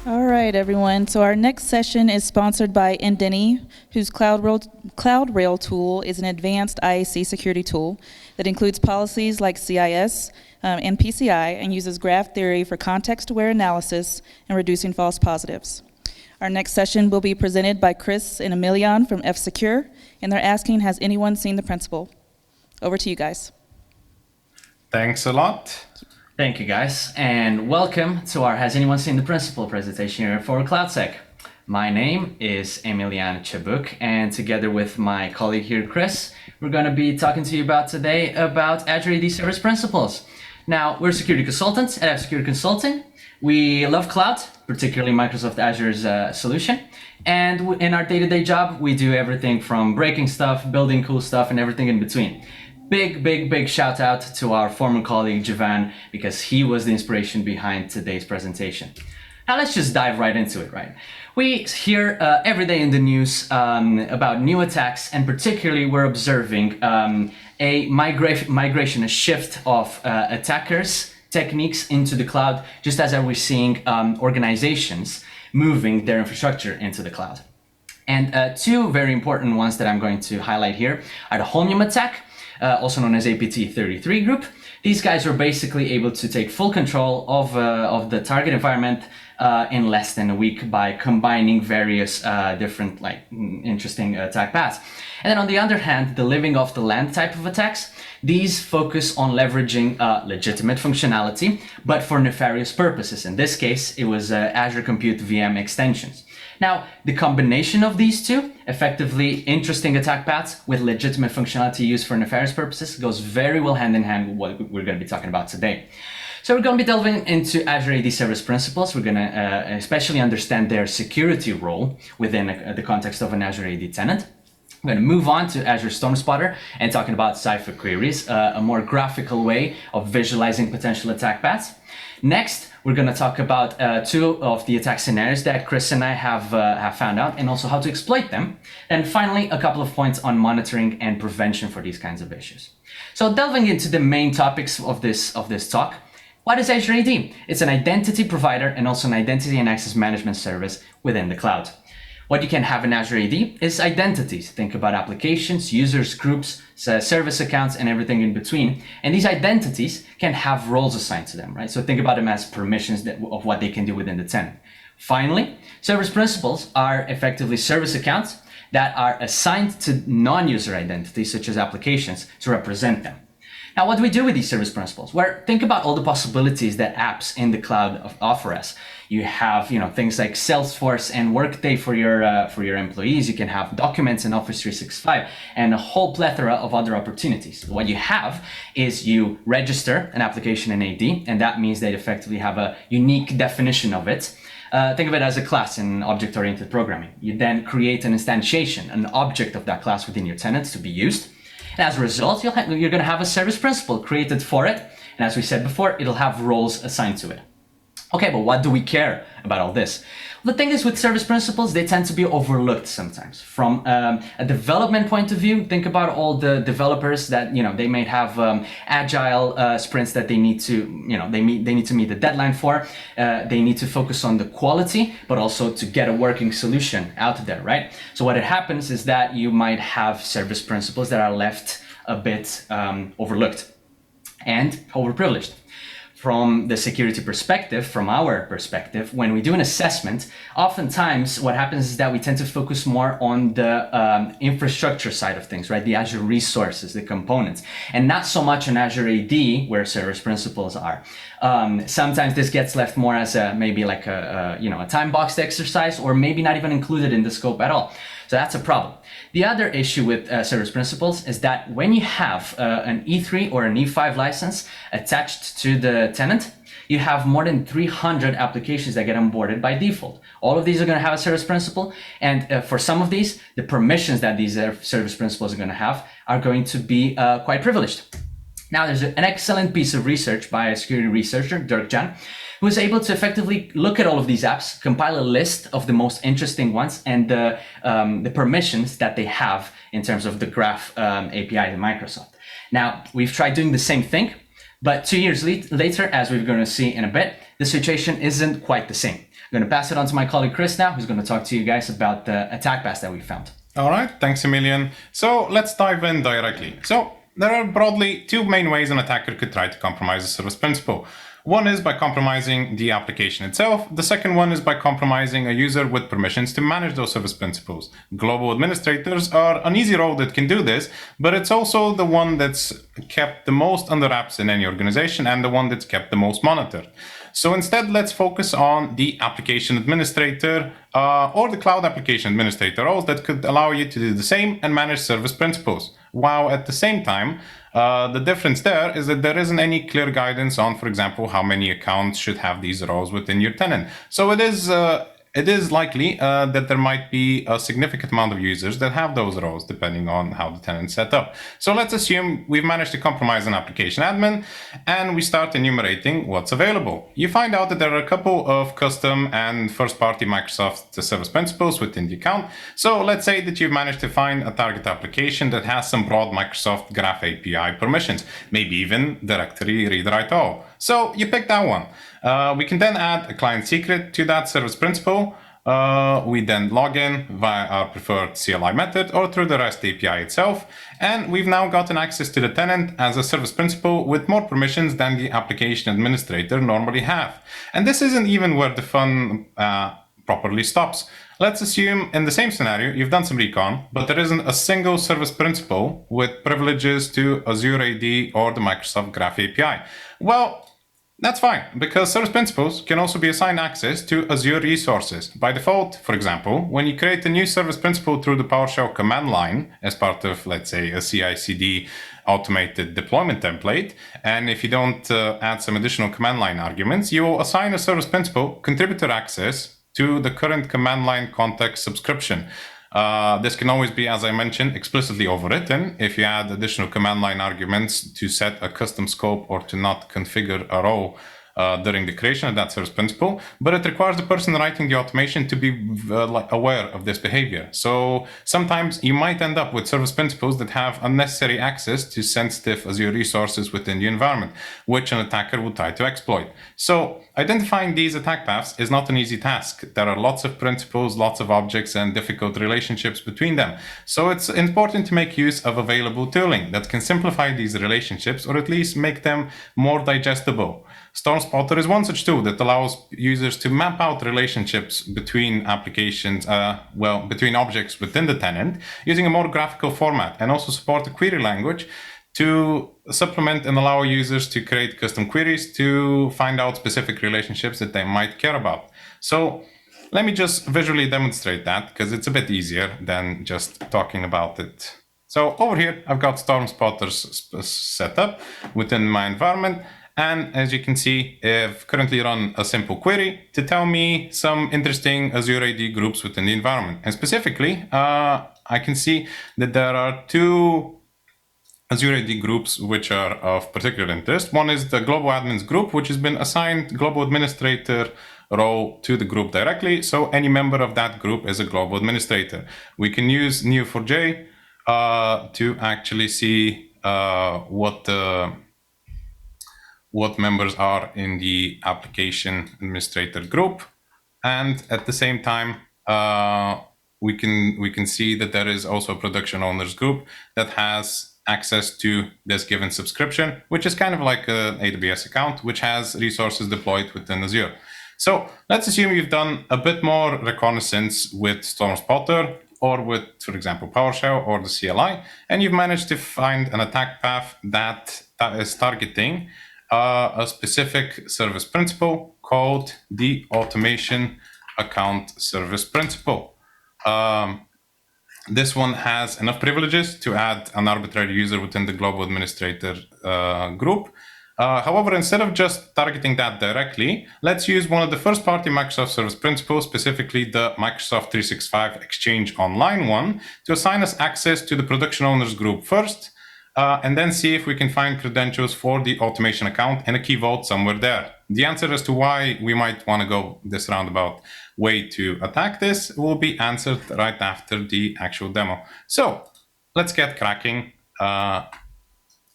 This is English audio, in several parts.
All right, everyone. So our next session is sponsored by Indeni, whose Cloud Rail tool is an advanced IAC security tool that includes policies like CIS and PCI and uses graph theory for context-aware analysis and reducing false positives. Our next session will be presented by Chris and Emilian from F-Secure, and they're asking, has anyone seen the principal? Over to you guys. Thanks a lot. Thank you, guys, and welcome to our Has Anyone Seen the Principal presentation here for CloudSec. My name is Emilian and Cebuc, and together with my colleague here, Chris, we're going to be talking to you today about Azure AD Service Principles. Now, we're security consultants at Security Consulting. We love cloud, particularly Microsoft Azure's solution, and in our day-to-day job, we do everything from breaking stuff, building cool stuff, and everything in between. Big shout out to our former colleague Javan, because he was the inspiration behind today's presentation. Now let's just dive right into it, right? We hear every day in the news about new attacks, and particularly we're observing a migration, a shift of attackers' techniques into the cloud, just as we're seeing organizations moving their infrastructure into the cloud. And two very important ones that I'm going to highlight here are the Holmium attack, also known as APT33 group. These guys are basically able to take full control of the target environment in less than a week by combining various different interesting attack paths. And then on the other hand, the living off the land type of attacks, these focus on leveraging legitimate functionality, but for nefarious purposes. In this case, it was Azure Compute VM extensions. Now, the combination of these two, effectively interesting attack paths with legitimate functionality used for nefarious purposes, goes very well hand in hand with what we're going to be talking about today. So we're going to be delving into Azure AD Service Principles. We're going to especially understand their security role within the context of an Azure AD tenant. I'm going to move on to Azure StormSpotter and talking about Cypher queries, a more graphical way of visualizing potential attack paths. Next, we're going to talk about two of the attack scenarios that Chris and I have found out, and also how to exploit them. And finally, a couple of points on monitoring and prevention for these kinds of issues. So delving into the main topics of this talk, what is Azure AD? It's an identity provider and also an identity and access management service within the cloud. What you can have in Azure AD is identities. Think about applications, users, groups, service accounts, and everything in between. And these identities can have roles assigned to them, right? So think about them as permissions of what they can do within the tenant. Finally, service principals are effectively service accounts that are assigned to non-user identities, such as applications, to represent them. Now, what do we do with these service principals? Well, think about all the possibilities that apps in the cloud offer us. You have, things like Salesforce and Workday for your employees. You can have documents in Office 365 and a whole plethora of other opportunities. What you have is you register an application in AD, and that means they effectively have a unique definition of it. Think of it as a class in object-oriented programming. You then create an instantiation, an object of that class within your tenants to be used. And as a result, you're going to have a service principal created for it. And as we said before, it'll have roles assigned to it. Okay, but what do we care about all this? Well, the thing is, with service principals, they tend to be overlooked sometimes. From a development point of view, think about all the developers that, they may have agile sprints that they need to, they need to meet the deadline for. They need to focus on the quality, but also to get a working solution out there, right? So what happens is that you might have service principals that are left a bit overlooked and overprivileged. From the security perspective, from our perspective, when we do an assessment, oftentimes what happens is that we tend to focus more on the infrastructure side of things, right? The Azure resources, the components, and not so much on Azure AD where service principals are. Sometimes this gets left more as maybe like a time boxed exercise, or maybe not even included in the scope at all. So that's a problem. The other issue with service principals is that when you have an E3 or an E5 license attached to the tenant, you have more than 300 applications that get onboarded by default. All of these are going to have a service principal, and for some of these, the permissions that these service principals are going to have are going to be quite privileged. Now, there's an excellent piece of research by a security researcher, Dirk Jan, who was able to effectively look at all of these apps, compile a list of the most interesting ones and the permissions that they have in terms of the Graph API to Microsoft. Now, we've tried doing the same thing, but 2 years later, as we're going to see in a bit, the situation isn't quite the same. I'm going to pass it on to my colleague Chris now, who's going to talk to you guys about the attack paths that we found. All right, thanks, Emilian. So let's dive in directly. So there are broadly two main ways an attacker could try to compromise a service principal. One is by compromising the application itself. The second one is by compromising a user with permissions to manage those service principals. Global administrators are an easy role that can do this, but it's also the one that's kept the most under wraps in any organization and the one that's kept the most monitored. So instead, let's focus on the application administrator or the cloud application administrator roles that could allow you to do the same and manage service principals. While at the same time, the difference there is that there isn't any clear guidance on, for example, how many accounts should have these roles within your tenant. So it is likely that there might be a significant amount of users that have those roles, depending on how the tenant's set up. So let's assume we've managed to compromise an application admin, and we start enumerating what's available. You find out that there are a couple of custom and first-party Microsoft service principals within the account. So let's say that you've managed to find a target application that has some broad Microsoft Graph API permissions, maybe even directory read-write all. So you pick that one. We can then add a client secret to that service principal. We then log in via our preferred CLI method or through the REST API itself. And we've now gotten access to the tenant as a service principal with more permissions than the application administrator normally have. And this isn't even where the fun properly stops. Let's assume in the same scenario, you've done some recon, but there isn't a single service principal with privileges to Azure AD or the Microsoft Graph API. Well, that's fine, because service principals can also be assigned access to Azure resources. By default, for example, when you create a new service principal through the PowerShell command line as part of, let's say, a CI/CD automated deployment template, and if you don't add some additional command line arguments, you will assign a service principal contributor access to the current command line context subscription. This can always be, as I mentioned, explicitly overwritten if you add additional command line arguments to set a custom scope or to not configure a role during the creation of that service principal, but it requires the person writing the automation to be aware of this behavior. So sometimes you might end up with service principals that have unnecessary access to sensitive Azure resources within the environment, which an attacker will try to exploit. So identifying these attack paths is not an easy task. There are lots of principals, lots of objects, and difficult relationships between them. So it's important to make use of available tooling that can simplify these relationships or at least make them more digestible. StormSpotter is one such tool that allows users to map out relationships between applications, between objects within the tenant using a more graphical format, and also support a query language to supplement and allow users to create custom queries to find out specific relationships that they might care about. So let me just visually demonstrate that, because it's a bit easier than just talking about it. So over here, I've got StormSpotter set up within my environment. And as you can see, I've currently run a simple query to tell me some interesting Azure AD groups within the environment. And specifically, I can see that there are two Azure AD groups which are of particular interest. One is the Global Admins group, which has been assigned Global Administrator role to the group directly. So any member of that group is a Global Administrator. We can use Neo4j to actually see what members are in the application administrator group, and at the same time we can see that there is also a production owners group that has access to this given subscription, which is kind of like an AWS account which has resources deployed within Azure. So let's assume you've done a bit more reconnaissance with StormSpotter or with, for example, PowerShell or the CLI, and you've managed to find an attack path that is targeting a specific service principal called the automation account service principal. This one has enough privileges to add an arbitrary user within the global administrator group. However, instead of just targeting that directly, let's use one of the first-party Microsoft service principals, specifically the Microsoft 365 Exchange Online one, to assign us access to the production owners group first, and then see if we can find credentials for the automation account in a key vault somewhere there. The answer as to why we might want to go this roundabout way to attack this will be answered right after the actual demo. So let's get cracking.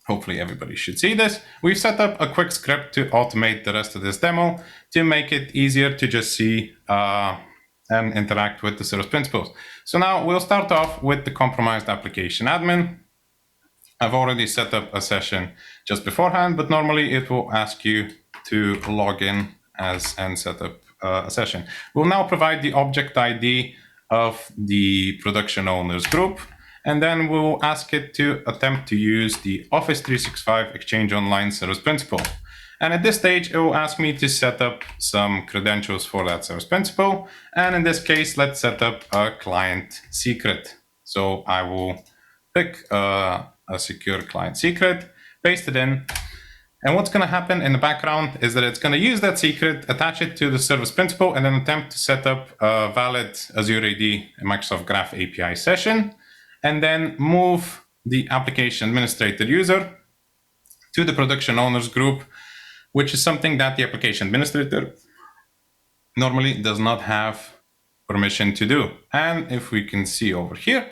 Hopefully everybody should see this. We've set up a quick script to automate the rest of this demo to make it easier to just see and interact with the service principals. So now we'll start off with the compromised application admin. I've already set up a session just beforehand, but normally it will ask you to log in as and set up a session. We'll now provide the object ID of the production owners group, and then we'll ask it to attempt to use the Office 365 Exchange Online service principal. And at this stage, it will ask me to set up some credentials for that service principal. And in this case, let's set up a client secret. So I will pick a secure client secret, paste it in. And what's going to happen in the background is that it's going to use that secret, attach it to the service principal, and then attempt to set up a valid Azure AD and Microsoft Graph API session, and then move the application administrator user to the production owners group, which is something that the application administrator normally does not have permission to do. And if we can see over here,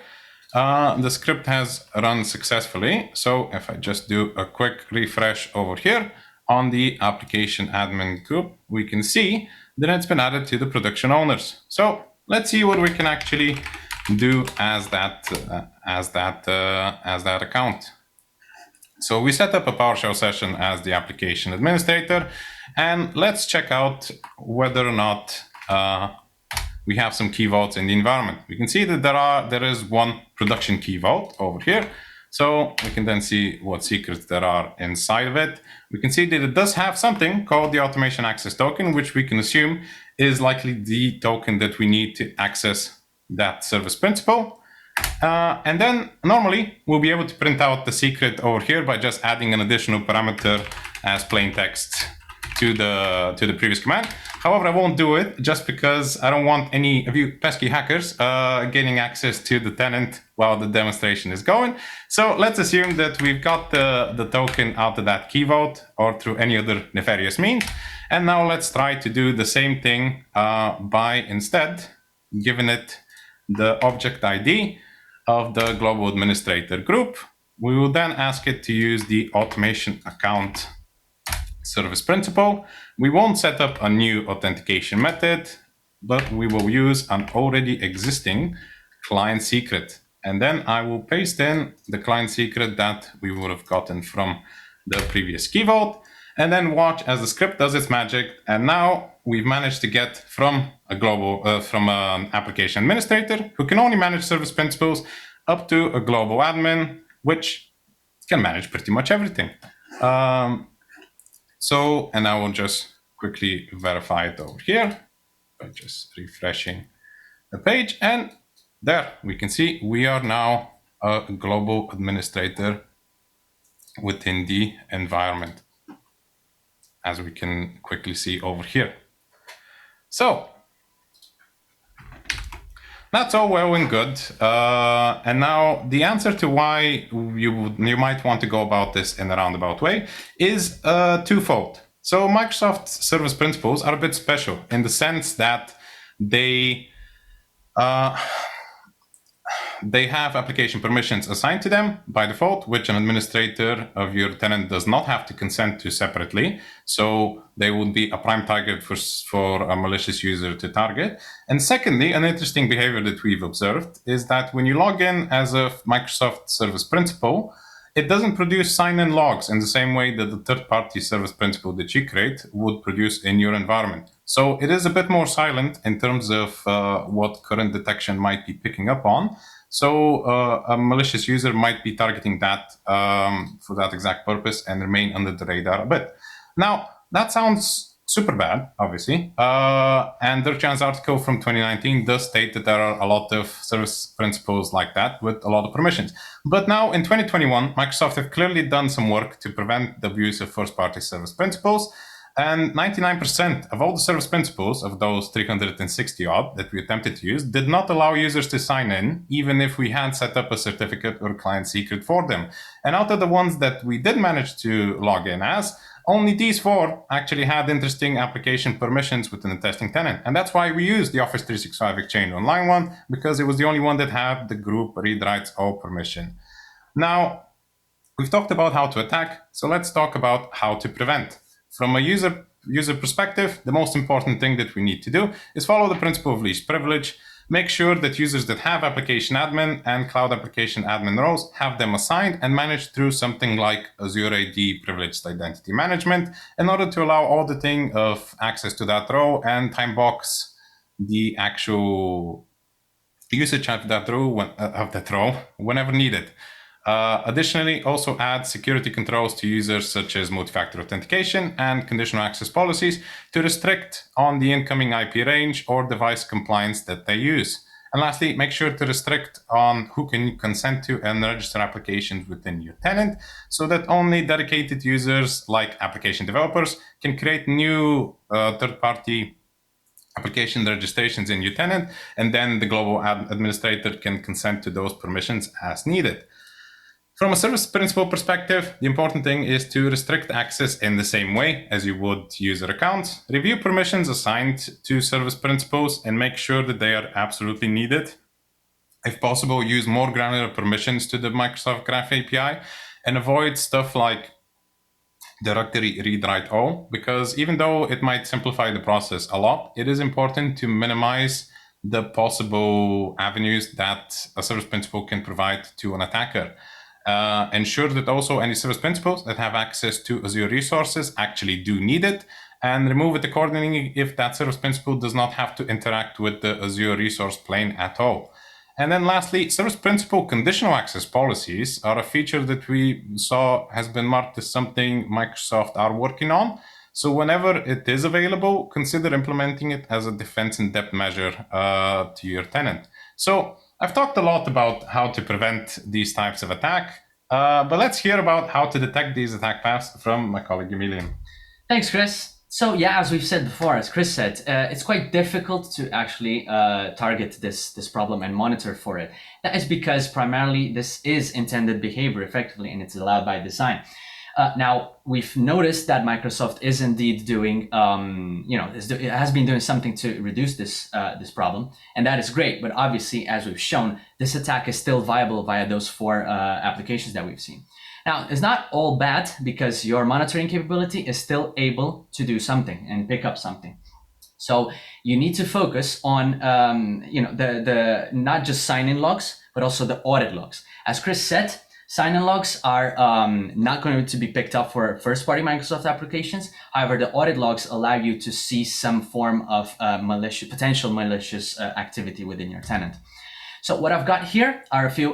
the script has run successfully. So if I just do a quick refresh over here on the application admin group, we can see that it's been added to the production owners. So let's see what we can actually do as that account. So we set up a PowerShell session as the application administrator, and let's check out whether or not we have some key vaults in the environment. We can see that there is one production key vault over here. So we can then see what secrets there are inside of it. We can see that it does have something called the automation access token, which we can assume is likely the token that we need to access that service principal. And then normally we'll be able to print out the secret over here by just adding an additional parameter as plain text to the previous command. However, I won't do it just because I don't want any of you pesky hackers getting access to the tenant while the demonstration is going. So let's assume that we've got the token out of that key vault or through any other nefarious means. And now let's try to do the same thing by instead giving it the object ID of the global administrator group. We will then ask it to use the automation account service principal. We won't set up a new authentication method, but we will use an already existing client secret. And then I will paste in the client secret that we would have gotten from the previous key vault, and then watch as the script does its magic. And now we've managed to get from a global, from an application administrator who can only manage service principals up to a global admin, which can manage pretty much everything. And I will just quickly verify it over here by just refreshing the page. And there we can see we are now a global administrator within the environment, as we can quickly see over here. So that's all well and good. And now the answer to why you might want to go about this in a roundabout way is twofold. So Microsoft service principals are a bit special in the sense that they have application permissions assigned to them by default, which an administrator of your tenant does not have to consent to separately. So they would be a prime target for a malicious user to target. And secondly, an interesting behavior that we've observed is that when you log in as a Microsoft service principal, it doesn't produce sign-in logs in the same way that the third-party service principal that you create would produce in your environment. So it is a bit more silent in terms of what current detection might be picking up on. So a malicious user might be targeting that for that exact purpose and remain under the radar a bit. Now, that sounds super bad, obviously. And the Chan's article from 2019 does state that there are a lot of service principals like that with a lot of permissions. But now in 2021, Microsoft have clearly done some work to prevent the abuse of first-party service principals. And 99% of all the service principals of those 360 odd that we attempted to use did not allow users to sign in, even if we had set up a certificate or client secret for them. And out of the ones that we did manage to log in as, only these 4 actually had interesting application permissions within the testing tenant. And that's why we used the Office 365 Exchange Online one, because it was the only one that had the group read writes all permission. Now, We've talked about how to attack, so let's talk about how to prevent. From a user perspective, the most important thing that we need to do is follow the principle of least privilege. Make sure that users that have application admin and cloud application admin roles have them assigned and managed through something like Azure AD privileged identity management in order to allow auditing of access to that row and time box the actual usage of that row whenever needed. Additionally, also add security controls to users such as multi-factor authentication and conditional access policies to restrict on the incoming IP range or device compliance that they use. And lastly, make sure to restrict on who can consent to and register applications within your tenant so that only dedicated users like application developers can create new third-party application registrations in your tenant, and then the global administrator can consent to those permissions as needed. From a service principal perspective, the important thing is to restrict access in the same way as you would user accounts. Review permissions assigned to service principals and make sure that they are absolutely needed. If possible, use more granular permissions to the Microsoft Graph API and avoid stuff like directory read write all, because even though it might simplify the process a lot, it is important to minimize the possible avenues that a service principal can provide to an attacker. Ensure that also any service principals that have access to Azure resources actually do need it, and remove it accordingly if that service principal does not have to interact with the Azure resource plane at all. And then lastly, service principal conditional access policies are a feature that we saw has been marked as something Microsoft are working on. So whenever it is available, consider implementing it as a defense in depth measure to your tenant. So I've talked a lot about how to prevent these types of attack, but let's hear about how to detect these attack paths from my colleague Emilian. Thanks, Chris. So yeah, as we've said before, as Chris said, it's quite difficult to actually target this problem and monitor for it. That is because primarily this is intended behavior effectively, and it's allowed by design. Now, we've noticed that Microsoft is indeed doing, it has been doing something to reduce this problem, and that is great. But obviously, as we've shown, this attack is still viable via those 4 applications that we've seen. Now, it's not all bad because your monitoring capability is still able to do something and pick up something. So you need to focus on, the not just sign-in logs, but also the audit logs. As Chris said, sign-in logs are not going to be picked up for first-party Microsoft applications. However, the audit logs allow you to see some form of potential malicious activity within your tenant. So what I've got here are a few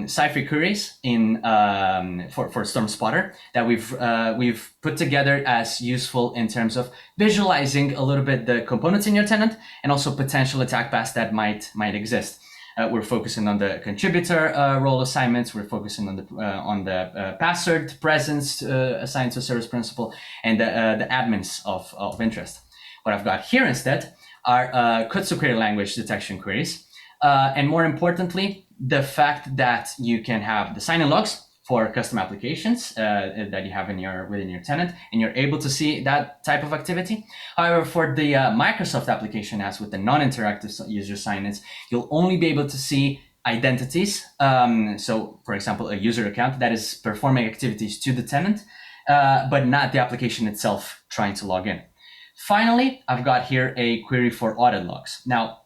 Cypher queries for StormSpotter that we've put together as useful in terms of visualizing a little bit the components in your tenant and also potential attack paths that might exist. We're focusing on the contributor role assignments. We're focusing on the password presence assigned to a service principal and the admins of interest. What I've got here instead are Kutsu query language detection queries. And more importantly, the fact that you can have the sign-in logs for custom applications that you have within your tenant, and you're able to see that type of activity. However, for the Microsoft application, as with the non-interactive user sign-ins, you'll only be able to see identities. So, for example, a user account that is performing activities to the tenant, but not the application itself trying to log in. Finally, I've got here a query for audit logs. Now,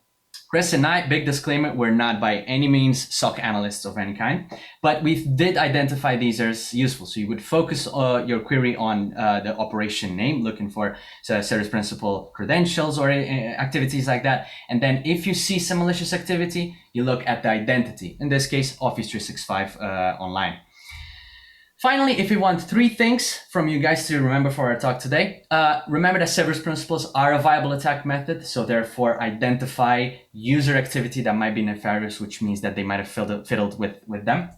Chris and I, big disclaimer, we're not by any means SOC analysts of any kind, but we did identify these as useful. So you would focus your query on the operation name, looking for service principal credentials or activities like that. And then if you see some malicious activity, you look at the identity. In this case, Office 365 Online. Finally, if we want 3 things from you guys to remember for our talk today, remember that service principals are a viable attack method. So therefore, identify user activity that might be nefarious, which means that they might have fiddled with them.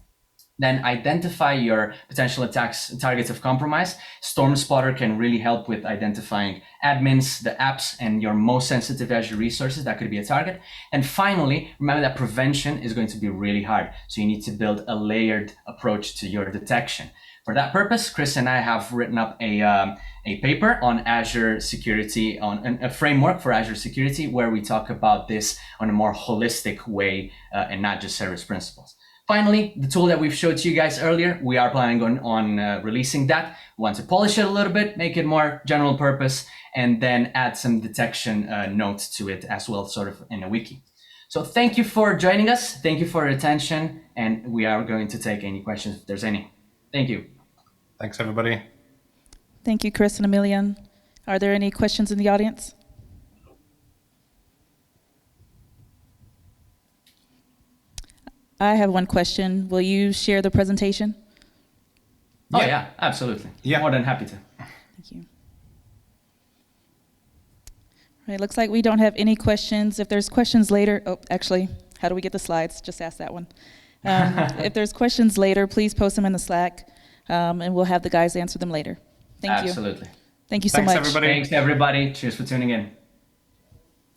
Then identify your potential targets of compromise. StormSpotter can really help with identifying admins, the apps, and your most sensitive Azure resources that could be a target. And finally, remember that prevention is going to be really hard. So you need to build a layered approach to your detection. For that purpose, Chris and I have written up a paper on Azure security, on a framework for Azure security, where we talk about this on a more holistic way and not just service principals. Finally, the tool that we've showed to you guys earlier, we are planning on releasing that. We want to polish it a little bit, make it more general purpose, and then add some detection notes to it as well, sort of in a wiki. So thank you for joining us. Thank you for your attention. And we are going to take any questions if there's any. Thank you. Thanks, everybody. Thank you, Chris and Emilian. Are there any questions in the audience? I have one question. Will you share the presentation? Oh, yeah, absolutely. Yeah. More than happy to. Thank you. All right, looks like we don't have any questions. If there's questions later, oh, actually, how do we get the slides? Just ask that one. If there's questions later, please post them in the Slack, and we'll have the guys answer them later. Thank you. Absolutely. Thank you so Thanks, much. everybody. Thanks, everybody. Cheers for tuning in.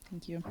Thank you.